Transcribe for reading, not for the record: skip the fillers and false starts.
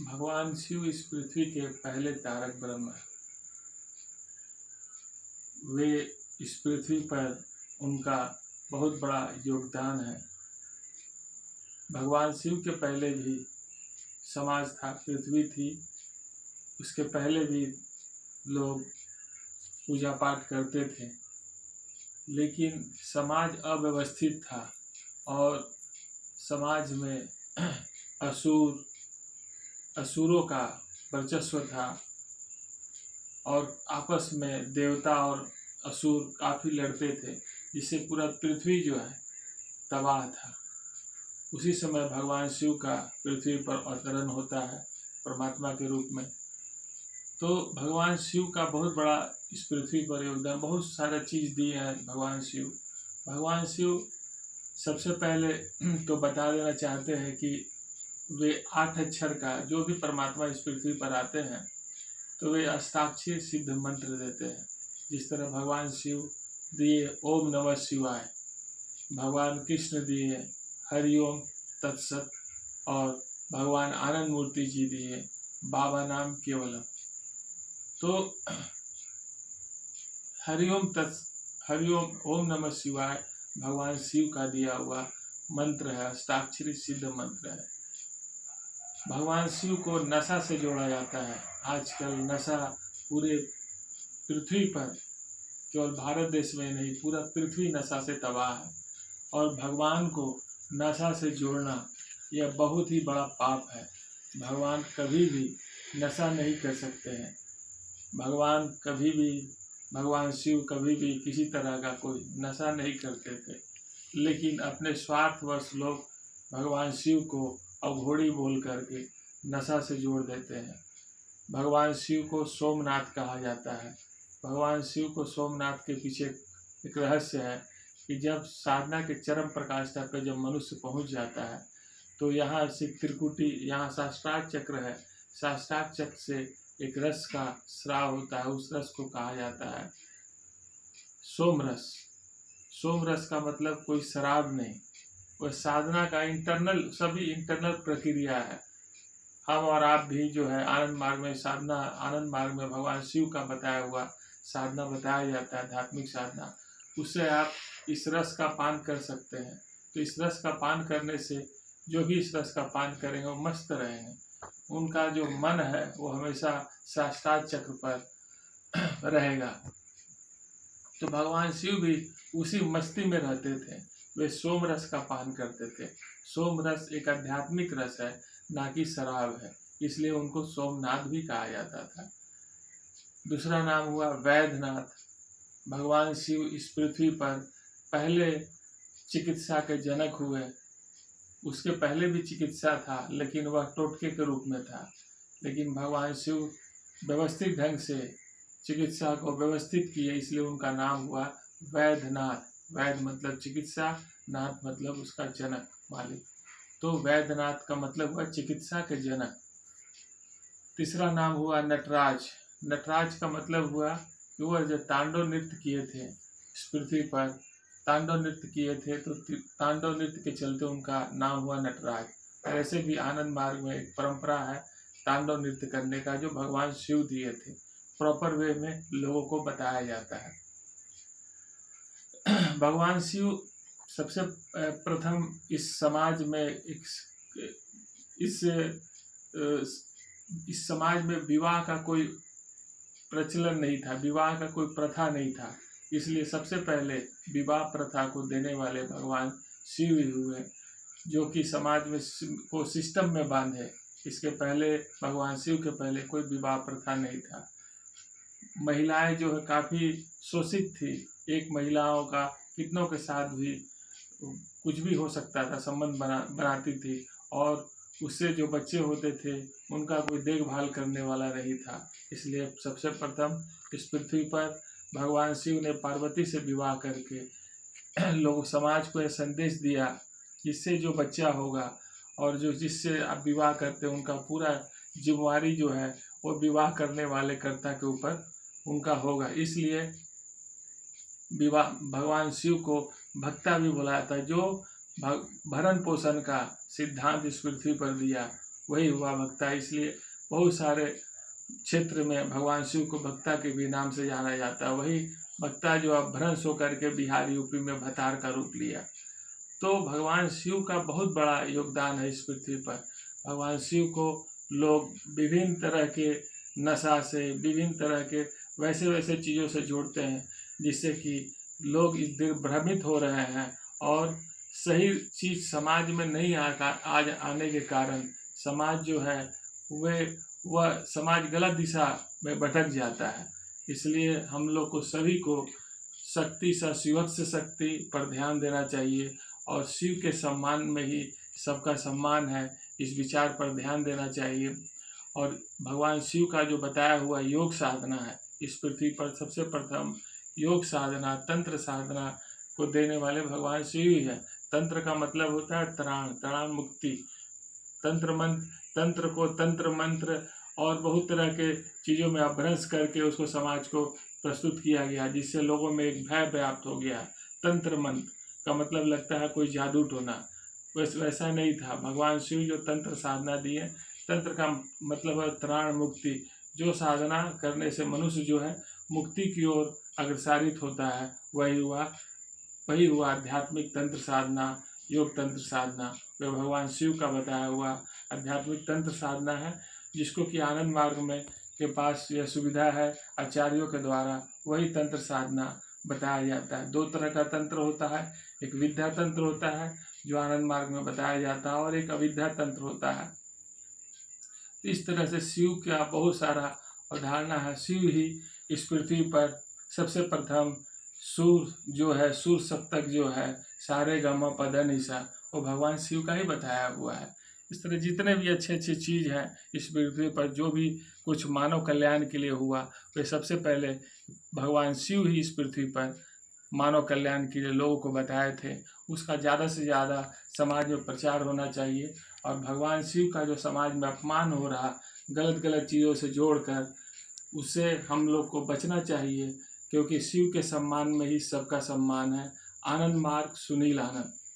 भगवान शिव इस पृथ्वी के पहले तारक ब्रह्म हैं। वे इस पृथ्वी पर उनका बहुत बड़ा योगदान है। भगवान शिव के पहले भी समाज था, पृथ्वी थी। उसके पहले भी लोग पूजा पाठ करते थे, लेकिन समाज अव्यवस्थित था और समाज में असुरों का वर्चस्व था और आपस में देवता और असुर काफ़ी लड़ते थे, जिससे पूरा पृथ्वी जो है तबाह था। उसी समय भगवान शिव का पृथ्वी पर अवतरण होता है परमात्मा के रूप में। तो भगवान शिव का बहुत बड़ा इस पृथ्वी पर योगदान, बहुत सारा चीज़ दिए हैं भगवान शिव। भगवान शिव सबसे पहले तो बता देना चाहते हैं कि वे 8 अक्षर का, जो भी परमात्मा इस पृथ्वी पर आते हैं तो वे अष्टाक्षरी सिद्ध मंत्र देते हैं। जिस तरह भगवान शिव दिए ओम नमः शिवाय, भगवान कृष्ण दिए हरिओम तत्सत, और भगवान आनंद मूर्ति जी दिए बाबा नाम केवलम। तो हरिओम ओम नमः शिवाय भगवान शिव का दिया हुआ मंत्र है, अष्टाक्षरी सिद्ध मंत्र है। भगवान शिव को नशा से जोड़ा जाता है। आजकल नशा पूरे पृथ्वी पर, केवल भारत देश में नहीं, पूरा पृथ्वी नशा से तबाह है। और भगवान को नशा से जोड़ना यह बहुत ही बड़ा पाप है। भगवान कभी भी नशा नहीं कर सकते हैं। भगवान शिव कभी भी किसी तरह का कोई नशा नहीं करते थे, लेकिन अपने स्वार्थवश लोग भगवान शिव को अघोरी बोल करके नशा से जोड़ देते हैं। भगवान शिव को सोमनाथ कहा जाता है। भगवान शिव को सोमनाथ के पीछे एक रहस्य है कि जब साधना के चरम प्रकाष्ठा पर जब मनुष्य पहुंच जाता है तो यहाँ से त्रिकुटी, यहाँ शास्त्रार्थ चक्र है, शास्त्रार्थ चक्र से एक रस का स्राव होता है। उस रस को कहा जाता है सोमरस। सोमरस का मतलब कोई शराब नहीं, वह साधना का सभी इंटरनल प्रक्रिया है। हम और आप भी जो है आनंद मार्ग में भगवान शिव का बताया हुआ साधना बताया जाता है, आध्यात्मिक साधना। उससे आप इस रस का पान कर सकते हैं। तो इस रस का पान करने से जो भी इस रस का पान करेंगे वो मस्त रहेंगे। उनका जो मन है वो हमेशा शास्त्रार्थ चक्र पर रहेगा। तो भगवान शिव भी उसी मस्ती में रहते थे। वे सोम रस का पान करते थे। सोम रस एक आध्यात्मिक रस है, ना कि शराब है, इसलिए उनको सोमनाथ भी कहा जाता था। दूसरा नाम हुआ वैद्यनाथ। भगवान शिव इस पृथ्वी पर पहले चिकित्सा के जनक हुए। उसके पहले भी चिकित्सा था, लेकिन वह टोटके के रूप में था। लेकिन भगवान शिव व्यवस्थित ढंग से चिकित्सा को व्यवस्थित किए, इसलिए उनका नाम हुआ वैद्यनाथ। वैद्य मतलब चिकित्सा, नाथ मतलब उसका जनक, मालिक। तो वैद्यनाथ का मतलब हुआ चिकित्सा के जनक। तीसरा नाम हुआ नटराज। नटराज का मतलब हुआ कि वह जो तांडव नृत्य किए थे इस पृथ्वी पर, तांडव नृत्य किए थे, तो तांडव नृत्य के चलते उनका नाम हुआ नटराज। ऐसे भी आनंद मार्ग में एक परंपरा है तांडव नृत्य करने का, जो भगवान शिव दिए थे। प्रॉपर वे में लोगों को बताया जाता है। भगवान शिव सबसे प्रथम इस समाज में इस समाज में विवाह का कोई प्रचलन नहीं था, विवाह का कोई प्रथा नहीं था। इसलिए सबसे पहले विवाह प्रथा को देने वाले भगवान शिव ही हुए, जो कि समाज में को सिस्टम में बांधे। इसके पहले भगवान शिव के पहले कोई विवाह प्रथा नहीं था। महिलाएं जो है काफ़ी शोषित थी। एक महिलाओं का कितनों के साथ भी कुछ भी हो सकता था, संबंध बनाती थी, और उससे जो बच्चे होते थे उनका कोई देखभाल करने वाला नहीं था। इसलिए सबसे प्रथम इस पृथ्वी पर भगवान शिव ने पार्वती से विवाह करके लोग समाज को यह संदेश दिया, जिससे जो बच्चा होगा और जिससे आप विवाह करते हैं उनका पूरा जिम्मेवारी जो है वो विवाह करने वाले कर्ता के ऊपर उनका होगा। इसलिए विवाह भगवान शिव को भक्ता भी बोला जाता है। जो भरण पोषण का सिद्धांत इस पृथ्वी पर दिया वही हुआ भक्ता। इसलिए बहुत सारे क्षेत्र में भगवान शिव को भक्ता के भी नाम से जाना जाता है। वही भक्ता जो अब भ्रंश होकर के बिहार यूपी में भतार का रूप लिया। तो भगवान शिव का बहुत बड़ा योगदान है इस पृथ्वी पर। भगवान शिव को लोग विभिन्न तरह के नशा से, विभिन्न तरह के वैसे वैसे चीज़ों से जोड़ते हैं, जिससे कि लोग इस दिन भ्रमित हो रहे हैं और सही चीज़ समाज में नहीं आज आने के कारण समाज जो है वह समाज गलत दिशा में भटक जाता है। इसलिए हम लोग को सभी को शक्ति शिवत्स शक्ति पर ध्यान देना चाहिए और शिव के सम्मान में ही सबका सम्मान है, इस विचार पर ध्यान देना चाहिए। और भगवान शिव का जो बताया हुआ योग साधना है, इस पृथ्वी पर सबसे प्रथम योग साधना, तंत्र साधना को देने वाले भगवान शिव ही है। तंत्र का मतलब होता है त्राण मुक्ति। तंत्र को तंत्र मंत्र और बहुत तरह के चीज़ों में अपभ्रंश करके उसको समाज को प्रस्तुत किया गया, जिससे लोगों में एक भय व्याप्त हो गया। तंत्र मंत्र का मतलब लगता है कोई जादू टोना, वैसा नहीं था। भगवान शिव जो तंत्र साधना दी है, तंत्र का मतलब है त्राण मुक्ति। जो साधना करने से मनुष्य जो है मुक्ति की ओर अग्रसारित होता है, वही हुआ आध्यात्मिक तंत्र साधना, योग तंत्र साधना। वह भगवान शिव का बताया हुआ आध्यात्मिक तंत्र साधना है, जिसको कि आनंद मार्ग में के पास यह सुविधा है आचार्यों के द्वारा। वही तंत्र साधना बताया जाता है। 2 तरह का तंत्र होता है, एक विद्या तंत्र होता है जो आनंद मार्ग में बताया जाता है, और एक अविद्या तंत्र होता है। इस तरह से शिव का बहुत सारा अवधारणा है। शिव ही इस पृथ्वी पर सबसे प्रथम सुर जो है, सुर सप्तक जो है, सारे गम पद निशा, वो भगवान शिव का ही बताया हुआ है। इस तरह जितने भी अच्छे अच्छे चीज़ हैं इस पृथ्वी पर, जो भी कुछ मानव कल्याण के लिए हुआ, वे सबसे पहले भगवान शिव ही इस पृथ्वी पर मानव कल्याण के लिए लोगों को बताए थे। उसका ज़्यादा से ज़्यादा समाज में प्रचार होना चाहिए। और भगवान शिव का जो समाज में अपमान हो रहा, गलत चीज़ों से जोड़कर, उससे हम लोग को बचना चाहिए, क्योंकि शिव के सम्मान में ही सबका सम्मान है। आनंद मार्ग, सुनील आनंद।